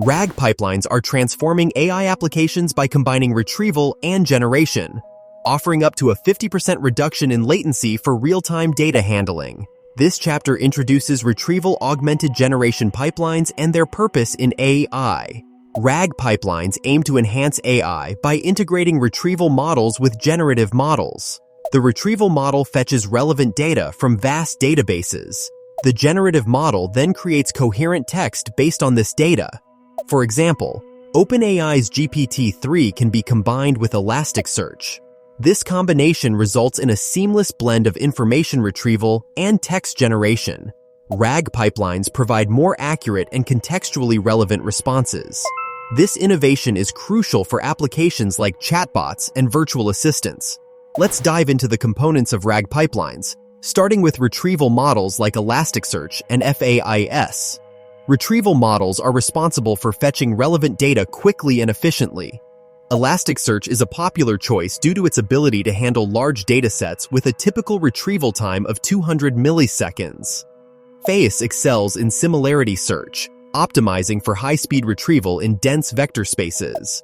RAG pipelines are transforming AI applications by combining retrieval and generation, offering up to a 50% reduction in latency for real-time data handling. This chapter introduces Retrieval-Augmented Generation pipelines and their purpose in AI. RAG pipelines aim to enhance AI by integrating retrieval models with generative models. The retrieval model fetches relevant data from vast databases. The generative model then creates coherent text based on this data. For example, OpenAI's GPT-3 can be combined with Elasticsearch. This combination results in a seamless blend of information retrieval and text generation. RAG pipelines provide more accurate and contextually relevant responses. This innovation is crucial for applications like chatbots and virtual assistants. Let's dive into the components of RAG pipelines, starting with retrieval models like Elasticsearch and FAIS. Retrieval models are responsible for fetching relevant data quickly and efficiently. Elasticsearch is a popular choice due to its ability to handle large datasets with a typical retrieval time of 200 milliseconds. FAIS excels in similarity search, optimizing for high-speed retrieval in dense vector spaces.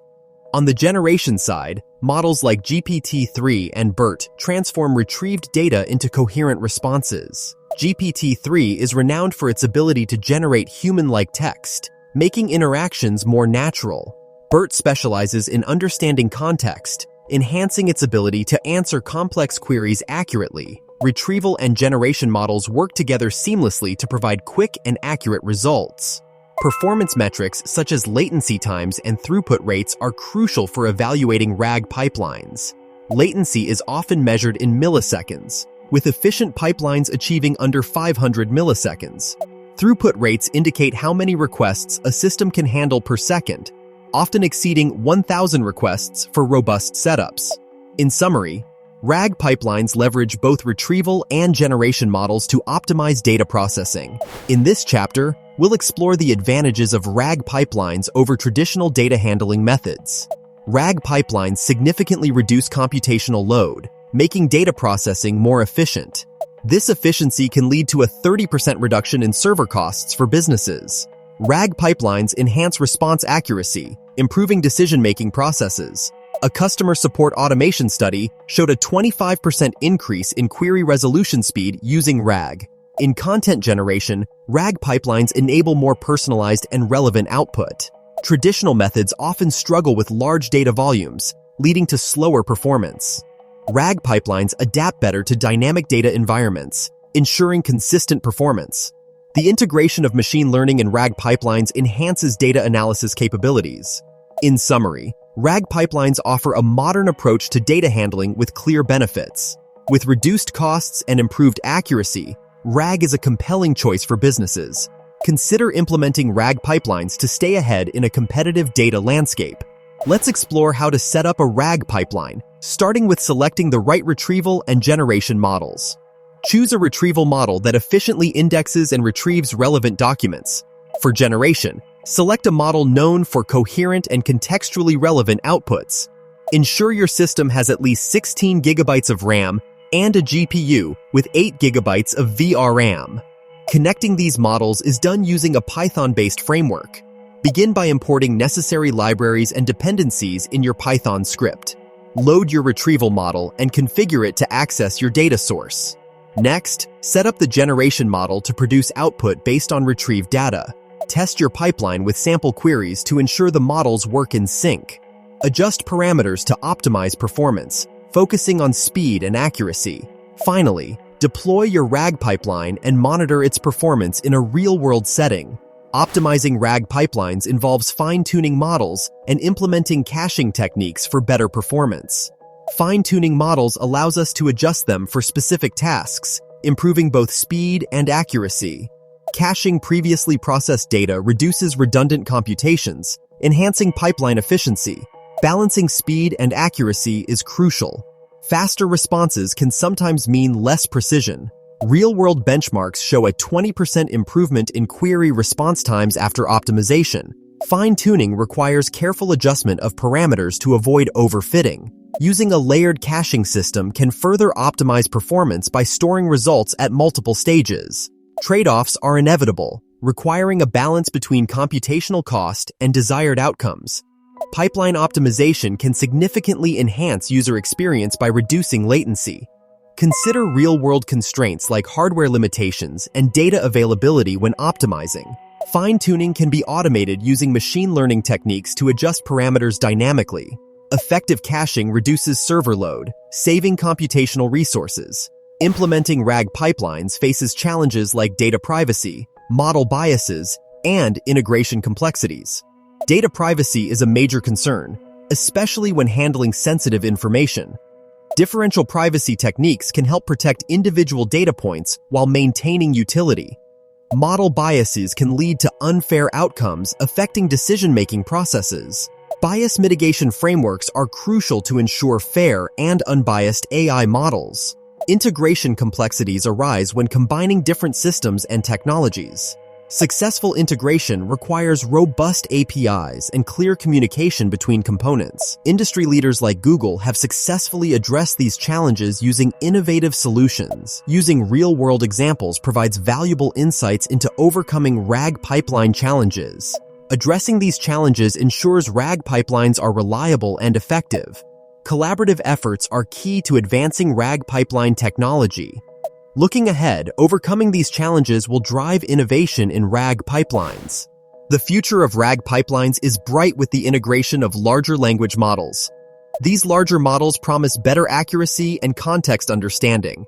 On the generation side, models like GPT-3 and BERT transform retrieved data into coherent responses. GPT-3 is renowned for its ability to generate human-like text, making interactions more natural. BERT specializes in understanding context, enhancing its ability to answer complex queries accurately. Retrieval and generation models work together seamlessly to provide quick and accurate results. Performance metrics such as latency times and throughput rates are crucial for evaluating RAG pipelines. Latency is often measured in milliseconds, with efficient pipelines achieving under 500 milliseconds. Throughput rates indicate how many requests a system can handle per second, often exceeding 1,000 requests for robust setups. In summary, RAG pipelines leverage both retrieval and generation models to optimize data processing. In this chapter, we'll explore the advantages of RAG pipelines over traditional data handling methods. RAG pipelines significantly reduce computational load, making data processing more efficient. This efficiency can lead to a 30% reduction in server costs for businesses. RAG pipelines enhance response accuracy, improving decision-making processes. A customer support automation study showed a 25% increase in query resolution speed using RAG. In content generation, RAG pipelines enable more personalized and relevant output. Traditional methods often struggle with large data volumes, leading to slower performance. RAG pipelines adapt better to dynamic data environments, ensuring consistent performance. The integration of machine learning in RAG pipelines enhances data analysis capabilities. In summary, RAG pipelines offer a modern approach to data handling with clear benefits. With reduced costs and improved accuracy, RAG is a compelling choice for businesses. Consider implementing RAG pipelines to stay ahead in a competitive data landscape. Let's explore how to set up a RAG pipeline, starting with selecting the right retrieval and generation models. Choose a retrieval model that efficiently indexes and retrieves relevant documents. For generation, select a model known for coherent and contextually relevant outputs. Ensure your system has at least 16 gigabytes of RAM and a GPU with 8 gigabytes of VRAM. Connecting these models is done using a Python-based framework. Begin by importing necessary libraries and dependencies in your Python script. Load your retrieval model and configure it to access your data source. Next, set up the generation model to produce output based on retrieved data. Test your pipeline with sample queries to ensure the models work in sync. Adjust parameters to optimize performance, focusing on speed and accuracy. Finally, deploy your RAG pipeline and monitor its performance in a real-world setting. Optimizing RAG pipelines involves fine-tuning models and implementing caching techniques for better performance. Fine-tuning models allows us to adjust them for specific tasks, improving both speed and accuracy. Caching previously processed data reduces redundant computations, enhancing pipeline efficiency. Balancing speed and accuracy is crucial. Faster responses can sometimes mean less precision. Real-world benchmarks show a 20% improvement in query response times after optimization. Fine-tuning requires careful adjustment of parameters to avoid overfitting. Using a layered caching system can further optimize performance by storing results at multiple stages. Trade-offs are inevitable. requiring a balance between computational cost and desired outcomes. Pipeline optimization can significantly enhance user experience by reducing latency. Consider real-world constraints like hardware limitations and data availability when optimizing. Fine-tuning can be automated using machine learning techniques to adjust parameters dynamically. Effective caching reduces server load, saving computational resources. Implementing RAG pipelines faces challenges like data privacy, model biases, and integration complexities. Data privacy is a major concern, especially when handling sensitive information. Differential privacy techniques can help protect individual data points while maintaining utility. Model biases can lead to unfair outcomes affecting decision-making processes. Bias mitigation frameworks are crucial to ensure fair and unbiased AI models. Integration complexities arise when combining different systems and technologies. Successful integration requires robust APIs and clear communication between components. Industry leaders like Google have successfully addressed these challenges using innovative solutions. Using real-world examples provides valuable insights into overcoming RAG pipeline challenges. Addressing these challenges ensures RAG pipelines are reliable and effective. Collaborative efforts are key to advancing RAG pipeline technology. Looking ahead, overcoming these challenges will drive innovation in RAG pipelines. The future of RAG pipelines is bright with the integration of larger language models. These larger models promise better accuracy and context understanding.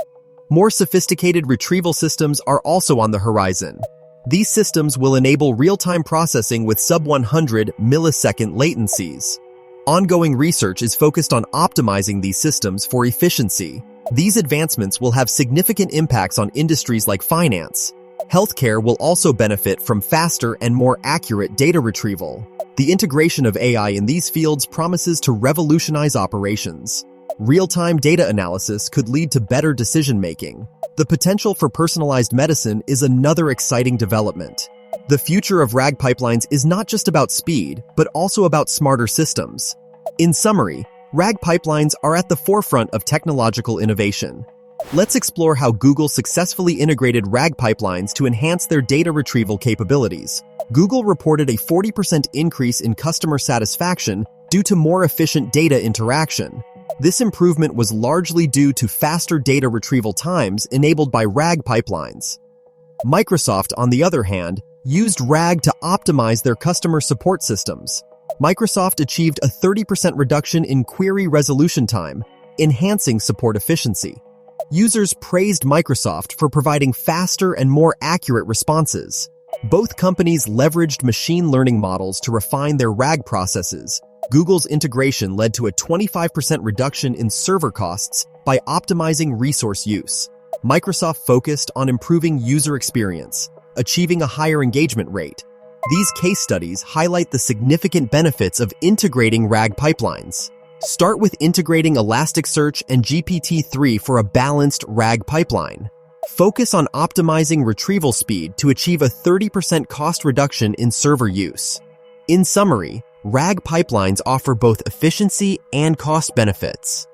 More sophisticated retrieval systems are also on the horizon. These systems will enable real-time processing with sub-100 millisecond latencies. Ongoing research is focused on optimizing these systems for efficiency. These advancements will have significant impacts on industries like finance. Healthcare will also benefit from faster and more accurate data retrieval. The integration of AI in these fields promises to revolutionize operations. Real-time data analysis could lead to better decision-making. The potential for personalized medicine is another exciting development. The future of RAG pipelines is not just about speed, but also about smarter systems. In summary, RAG pipelines are at the forefront of technological innovation. Let's explore how Google successfully integrated RAG pipelines to enhance their data retrieval capabilities. Google reported a 40% increase in customer satisfaction due to more efficient data interaction. This improvement was largely due to faster data retrieval times enabled by RAG pipelines. Microsoft, on the other hand, used RAG to optimize their customer support systems. Microsoft achieved a 30% reduction in query resolution time, enhancing support efficiency. Users praised Microsoft for providing faster and more accurate responses. Both companies leveraged machine learning models to refine their RAG processes. Google's integration led to a 25% reduction in server costs by optimizing resource use. Microsoft focused on improving user experience, achieving a higher engagement rate. These case studies highlight the significant benefits of integrating RAG pipelines. Start with integrating Elasticsearch and GPT-3 for a balanced RAG pipeline. Focus on optimizing retrieval speed to achieve a 30% cost reduction in server use. In summary, RAG pipelines offer both efficiency and cost benefits.